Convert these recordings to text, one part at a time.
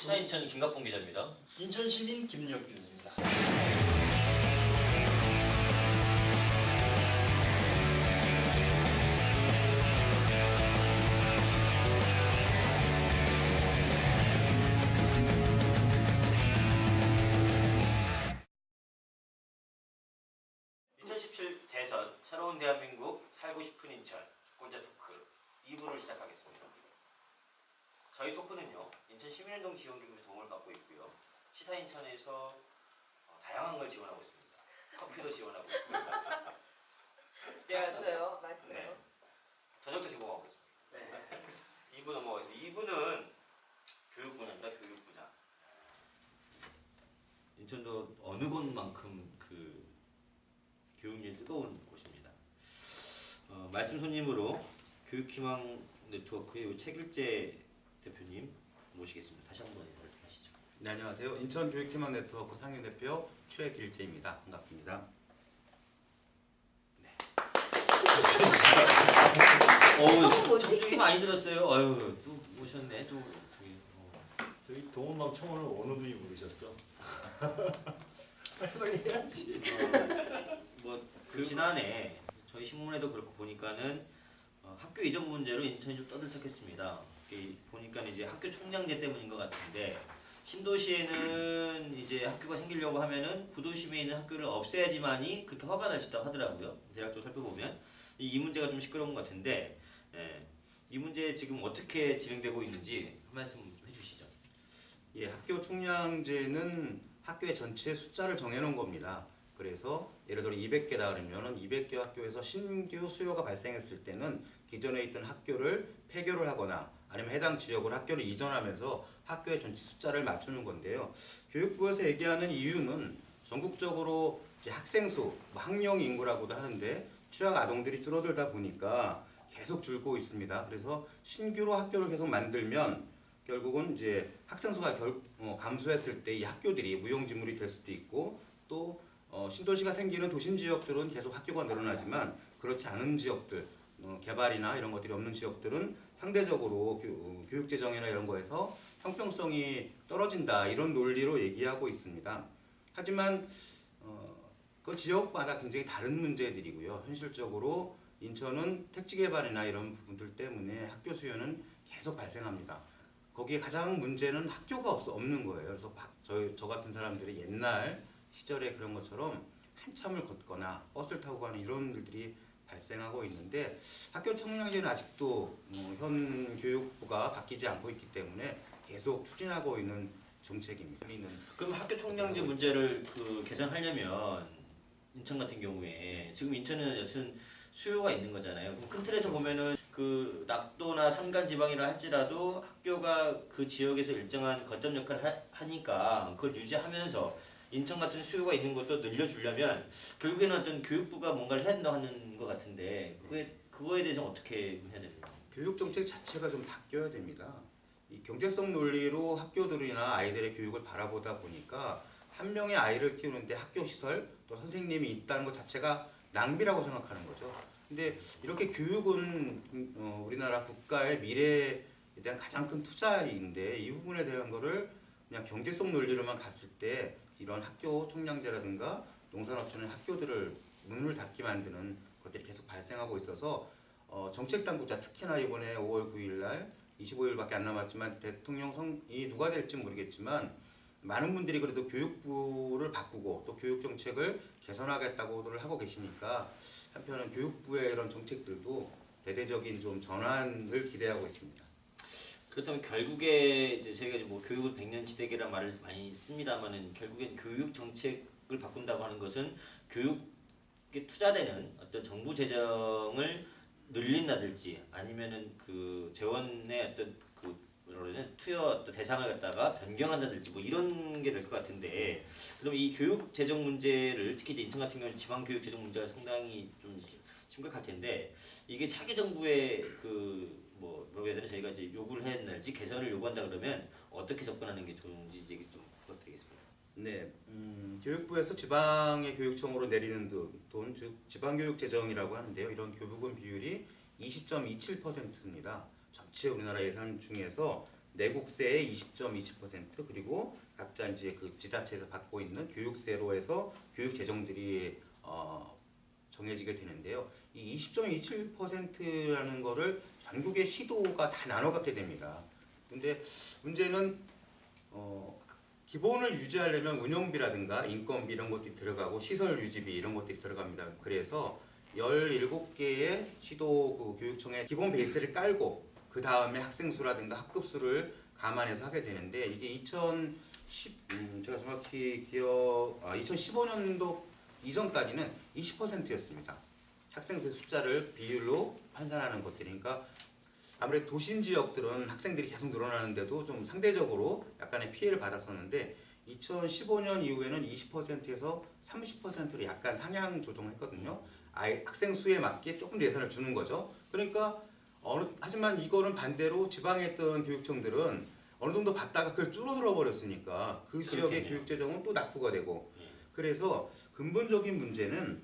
시사인천 김갑봉 기자입니다. 인천시민 김혁균입니다. 대선 새로운 대한민국 살고 싶은 인천 주권자 토크 2부를 시작하겠습니다. 저희 토크는요 인천 시민운동 지원기금의 도움을 받고 있고요. 시사인천에서 다양한 걸 지원하고 있습니다. 커피도 지원하고 있고요. 맛있어요. 맛있어요. 네. 저녁도 제공하고 있습니다. 네. 2부 넘어가겠습니다. 2부는 교육 분야입니다. 교육 분야. 인천도 어느 곳만큼 그 교육률이 뜨거운 곳입니다. 말씀 손님으로 교육희망 네트워크의 최길재 대표님 모시겠습니다. 다시 한번 인사를 좀 하시죠. 네, 안녕하세요. 인천교육희망 네트워크 상임대표 최길재입니다. 반갑습니다. 청중이 많이 들었어요. 아유, 또 오셨네. 좀 저희 동원방 청원을 어느 분이 부르셨어? 빨리 해야지. 그 지난해 저희 신문에도 그렇고 보니까는 학교 이전 문제로 인천이 좀 떠들썩했습니다. 보니까 이제 학교 총량제 때문인 것 같은데 신도시에는 이제 학교가 생기려고 하면은 구도심에 있는 학교를 없애야지만이 그렇게 허가 나졌다고 하더라고요. 대략적으로 살펴보면 이 문제가 좀 시끄러운 것 같은데 이 문제 지금 어떻게 진행되고 있는지 한 말씀 좀 해주시죠. 예, 학교 총량제는 학교의 전체 숫자를 정해놓은 겁니다. 그래서 예를 들어 200개다 그러면은 200개 학교에서 신규 수요가 발생했을 때는 기존에 있던 학교를 폐교를 하거나 아니면 해당 지역으로 학교를 이전하면서 학교의 전체 숫자를 맞추는 건데요. 교육부에서 얘기하는 이유는 전국적으로 이제 학생 수, 학령 인구라고도 하는데 취약 아동들이 줄어들다 보니까 계속 줄고 있습니다. 그래서 신규로 학교를 계속 만들면 결국은 이제 학생 수가 감소했을 때 이 학교들이 무용지물이 될 수도 있고 또 신도시가 생기는 도심 지역들은 계속 학교가 늘어나지만 그렇지 않은 지역들 개발이나 이런 것들이 없는 지역들은 상대적으로 교육재정이나 이런 거에서 형평성이 떨어진다 이런 논리로 얘기하고 있습니다. 하지만 그 지역마다 굉장히 다른 문제들이고요. 현실적으로 인천은 택지 개발이나 이런 부분들 때문에 학교 수요는 계속 발생합니다. 거기에 가장 문제는 학교가 없는 거예요. 그래서 저 같은 사람들이 옛날 시절에 그런 것처럼 한참을 걷거나 버스를 타고 가는 이런 일들이 발생하고 있는데 학교 총량제는 아직도 현 교육부가 바뀌지 않고 있기 때문에 계속 추진하고 있는 정책입니다. 그럼 학교 총량제 문제를 개선하려면 인천 같은 경우에 지금 인천은 여튼 수요가 있는 거잖아요. 그럼 큰 틀에서 보면은 그 낙도나 산간 지방이라 할지라도 학교가 그 지역에서 일정한 거점 역할을 하니까 그걸 유지하면서 인천 같은 수요가 있는 것도 늘려주려면 결국에는 어떤 교육부가 뭔가를 해야 된다고 하는 것 같은데 그거에 대해서 어떻게 해야 됩니까? 교육 정책 자체가 좀 바뀌어야 됩니다. 이 경제성 논리로 학교들이나 아이들의 교육을 바라보다 보니까 한 명의 아이를 키우는데 학교 시설 또 선생님이 있다는 것 자체가 낭비라고 생각하는 거죠. 근데 이렇게 교육은 우리나라 국가의 미래에 대한 가장 큰 투자인데 이 부분에 대한 거를 그냥 경제성 논리로만 갔을 때 이런 학교 총량제라든가 농산업체는 학교들을 문을 닫게 만드는 것들이 계속 발생하고 있어서 정책 당국자 특히나 이번에 5월 9일 날 25일밖에 안 남았지만 대통령 선이 누가 될지 모르겠지만 많은 분들이 그래도 교육부를 바꾸고 또 교육 정책을 개선하겠다고들 하고 계시니까 한편은 교육부의 이런 정책들도 대대적인 좀 전환을 기대하고 있습니다. 그렇다면 결국에 이제 저희가 이제 뭐 교육을 100년 지대계란 말을 많이 씁니다만은 결국엔 교육 정책을 바꾼다고 하는 것은 교육에 투자되는 어떤 정부 재정을 늘린다든지 아니면은 그 재원의 어떤 그 뭐라 그러냐 투여 대상을 갖다가 변경한다든지 뭐 이런 게 될 것 같은데 그럼 이 교육 재정 문제를 특히 이제 인천 같은 경우는 지방 교육 재정 문제가 상당히 좀 심각할 텐데 이게 차기 정부의 뭐라고 해야 되나 저희가 이제 요구를 해야 될지 개선을 요구한다 그러면 어떻게 접근하는 게 좋은지 얘기 좀 부탁드리겠습니다. 네, 교육부에서 지방의 교육청으로 내리는 돈, 즉 지방교육재정이라고 하는데요. 이런 교부금 비율이 20.27%입니다. 전체 우리나라 예산 중에서 내국세의 20.27% 그리고 각자 이제 그 지자체에서 받고 있는 교육세로 해서 교육 재정들이 정해지게 되는데요. 이 20.27%라는 거를 전국의 시도가 다 나눠 갖게 됩니다. 근데 문제는 기본을 유지하려면 운영비라든가 인건비 이런 것들이 들어가고 시설 유지비 이런 것들이 들어갑니다. 그래서 17개의 시도 그 교육청에 기본 베이스를 깔고 그 다음에 학생 수라든가 학급 수를 감안해서 하게 되는데 이게 제가 정확히 2015년도 이전까지는 20%였습니다. 학생 수 숫자를 비율로 환산하는 것들이니까 아무래도 도심 지역들은 학생들이 계속 늘어나는데도 좀 상대적으로 약간의 피해를 받았었는데 2015년 이후에는 20%에서 30%로 약간 상향 조정했거든요. 학생 수에 맞게 조금 더 예산을 주는 거죠. 그러니까 하지만 이거는 반대로 지방에 있던 교육청들은 어느 정도 받다가 그걸 줄어들어 버렸으니까 그 지역의 교육 재정은 또 낙후가 되고 그래서 근본적인 문제는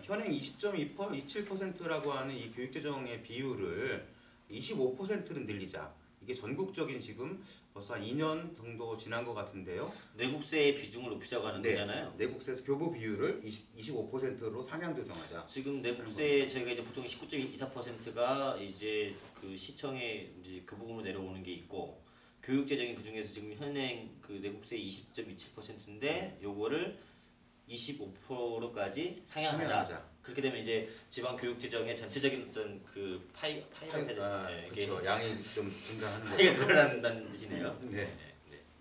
현행 20.27%라고 하는 이 교육 재정의 비율을 25%는 늘리자. 이게 전국적인 지금 벌써 한 2년 정도 지난 것 같은데요. 내국세의 비중을 높이자고 하는 거잖아요. 내국세 교부 비율을 25%로 상향 조정하자. 지금 내국세 저희가 이제 보통 19.24%가 이제 그 시청에 이제 그 부분으로 내려오는 게 있고 교육 재정이 그 중에서 지금 현행 그 내국세 20.27%인데 요거를 25%까지 상향하자. 그렇게 되면 이제 지방 교육 재정의 전체적인 어떤 그 파이가 그렇죠. 양이 좀 증가하는 파이가 늘어난다는 뜻이네요. 네.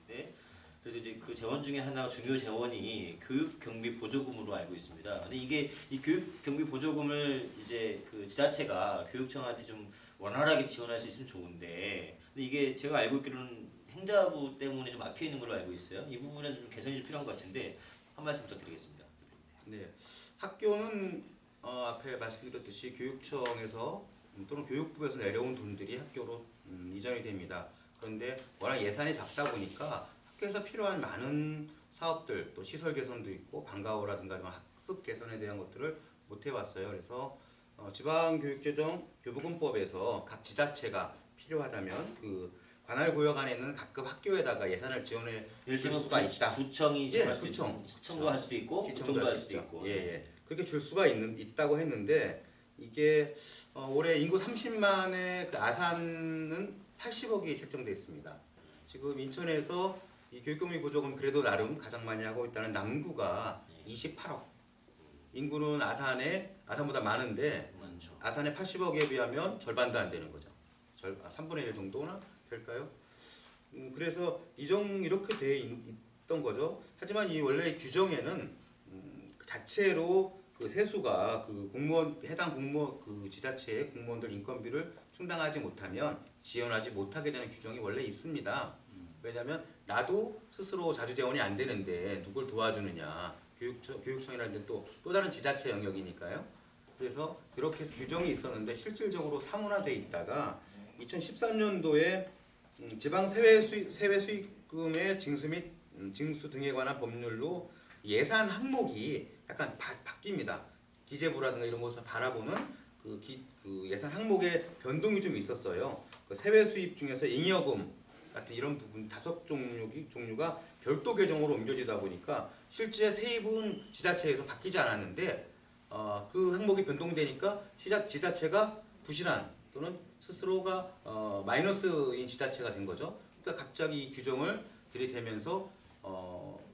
네. 그래서 이제 그 재원 중에 하나가 중요 재원이 교육 경비 보조금으로 알고 있습니다. 근데 이게 이 교육 경비 보조금을 이제 그 지자체가 교육청한테 좀 원활하게 지원할 수 있으면 좋은데, 근데 이게 제가 알고 있기로는 행자부 때문에 좀 막혀 있는 걸로 알고 있어요. 이 부분은 좀 개선이 좀 필요한 것 같은데 한 말씀 부탁드리겠습니다. 네. 학교는 앞에 말씀드렸듯이 교육청에서 또는 교육부에서 내려온 돈들이 학교로 이전이 됩니다. 그런데 워낙 예산이 작다 보니까 학교에서 필요한 많은 사업들 또 시설 개선도 있고 방과후라든가 이런 학습 개선에 대한 것들을 못 해왔어요. 그래서 지방교육재정 교부금법에서 각 지자체가 필요하다면 그 관할 구역 안에 있는 각급 학교에다가 예산을 지원해 줄 수가 있다. 구청이 예, 할 수 구청. 있고, 시청도 할 수도 있고, 구청도 할 수도 있고. 예. 그렇게 줄 수가 있다고 했는데 이게 올해 인구 30만의 그 아산은 80억이 책정돼 있습니다. 지금 인천에서 이 교육경비 보조금 그래도 나름 가장 많이 하고 있다는 남구가 28억. 인구는 아산보다 많은데 많죠. 아산의 80억에 비하면 절반도 안 되는 거죠. 3분의 1 정도나 될까요? 그래서 이렇게 돼 있던 거죠. 하지만 이 원래 규정에는 그 자체로 그 세수가 그 해당 공무원 그 지자체의 공무원들 인건비를 충당하지 못하면 지원하지 못하게 되는 규정이 원래 있습니다. 왜냐하면 나도 스스로 자주 재원이 안 되는데 누굴 도와주느냐. 교육청이라는 또 다른 지자체 영역이니까요. 그래서 그렇게 해서 규정이 있었는데 실질적으로 사문화돼 있다가 2013년도에 지방 세외 수익금의 징수 및 징수 등에 관한 법률로 예산 항목이 약간 바뀝니다. 기재부라든가 이런 곳에서 바라보는 그 예산 항목의 변동이 좀 있었어요. 그 세외 수입 중에서 잉여금 같은 이런 부분 5종류가 별도 계정으로 옮겨지다 보니까 실제 세입은 지자체에서 바뀌지 않았는데 그 항목이 변동되니까 지자체가 부실한 또는 스스로가 마이너스인 지자체가 된 거죠. 그러니까 갑자기 이 규정을 들이대면서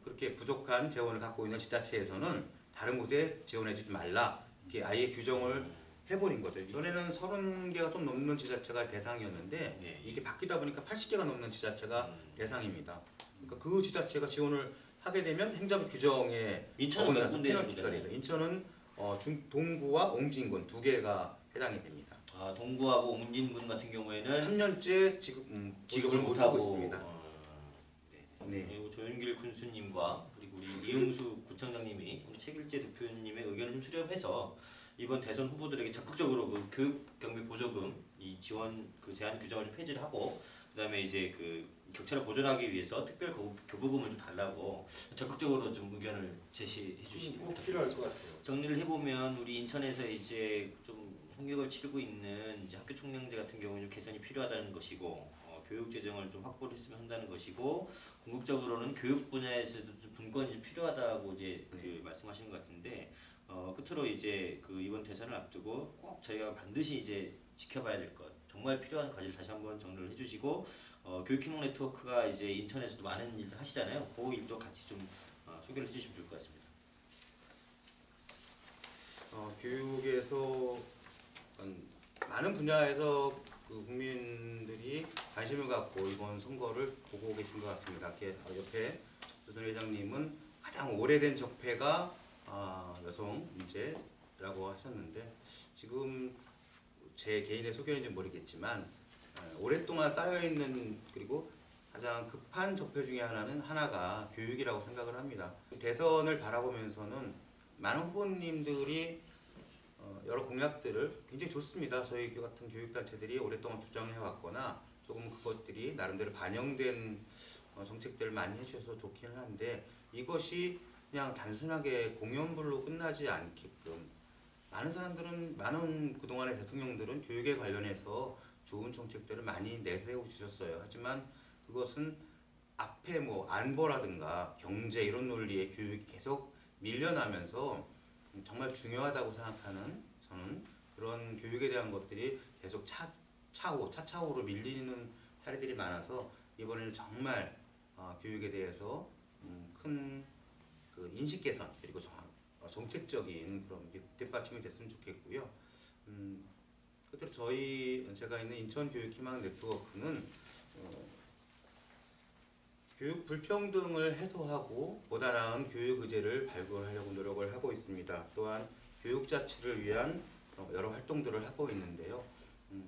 그렇게 부족한 재원을 갖고 있는 지자체에서는 다른 곳에 지원해주지 말라 이렇게 아예 규정을 해버린 거죠. 전에는 30개가 좀 넘는 지자체가 대상이었는데 이게 바뀌다 보니까 80개가 넘는 지자체가 대상입니다. 그러니까 그 지자체가 지원을 하게 되면 행자부 규정에 인천은 몇 군데 페널티가 되죠. 인천은 동구와 옹진군 2개가 해당이 됩니다. 동구하고 옹진군 같은 경우에는 3년째 지금 지급을 못 못하고 하고 있습니다. 네. 그리고 조윤길 군수님과 그리고 우리 이응수 구청장님이 우리 최길재 대표님의 의견을 좀 수렴해서 이번 대선 후보들에게 적극적으로 그 교육 경비 보조금 이 지원 그 제한 규정을 좀 폐지를 하고 그다음에 이제 그 격차를 보존하기 위해서 특별 교부금을 좀 달라고 적극적으로 좀 의견을 제시해 주시기 꼭 필요할 것 부탁드리겠습니다. 같아요. 정리를 해보면 우리 인천에서 이제 좀 홍역을 치르고 있는 이제 학교 총량제 같은 경우는 좀 개선이 필요하다는 것이고 교육 재정을 좀 확보를 했으면 한다는 것이고 궁극적으로는 교육 분야에서도 좀 분권이 좀 필요하다고 이제 그 말씀하시는 것 같은데 끝으로 이제 그 이번 대선을 앞두고 꼭 저희가 반드시 이제 지켜봐야 될 것, 정말 필요한 과제를 다시 한번 정리를 해주시고 교육희망 네트워크가 이제 인천에서도 많은 일들 하시잖아요. 그 일도 같이 좀 소개를 해주시면 좋을 것 같습니다. 교육에서 많은 분야에서 그 국민들이 관심을 갖고 이번 선거를 보고 계신 것 같습니다. 이렇게 옆에 조선 회장님은 가장 오래된 적폐가 여성 문제라고 하셨는데 지금 제 개인의 소견인지 모르겠지만 오랫동안 쌓여있는 그리고 가장 급한 적폐 중에 하나가 교육이라고 생각을 합니다. 대선을 바라보면서는 많은 후보님들이 여러 공약들을 굉장히 좋습니다. 저희 같은 교육단체들이 오랫동안 주장해왔거나 조금 그것들이 나름대로 반영된 정책들을 많이 해주셔서 좋기는 한데 이것이 그냥 단순하게 공연불로 끝나지 않게끔 많은 그동안의 대통령들은 교육에 관련해서 좋은 정책들을 많이 내세워 주셨어요. 하지만 그것은 앞에 뭐 안보라든가 경제 이런 논리에 교육이 계속 밀려나면서 정말 중요하다고 생각하는 저는 그런 교육에 대한 것들이 계속 차차후로 밀리는 사례들이 많아서 이번에는 정말 교육에 대해서 큰 그 인식 개선 그리고 정책적인 그런 뒷받침이 됐으면 좋겠고요. 끝으로 제가 있는 인천교육희망 네트워크는 교육 불평등을 해소하고 보다 나은 교육 의제를 발굴하려고 노력을 하고 있습니다. 또한 교육 자치를 위한 여러 활동들을 하고 있는데요.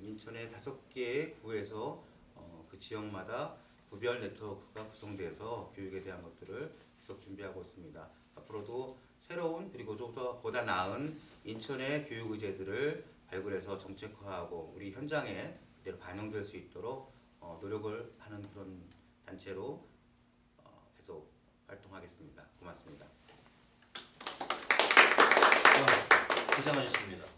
인천의 5개의 구에서 그 지역마다 구별 네트워크가 구성돼서 교육에 대한 것들을 계속 준비하고 있습니다. 앞으로도 새로운 그리고 좀 더 보다 나은 인천의 교육 의제들을 발굴해서 정책화하고 우리 현장에 그대로 반영될 수 있도록 노력을 하는 그런 단체로 계속 활동하겠습니다. 고맙습니다. 고생하셨습니다.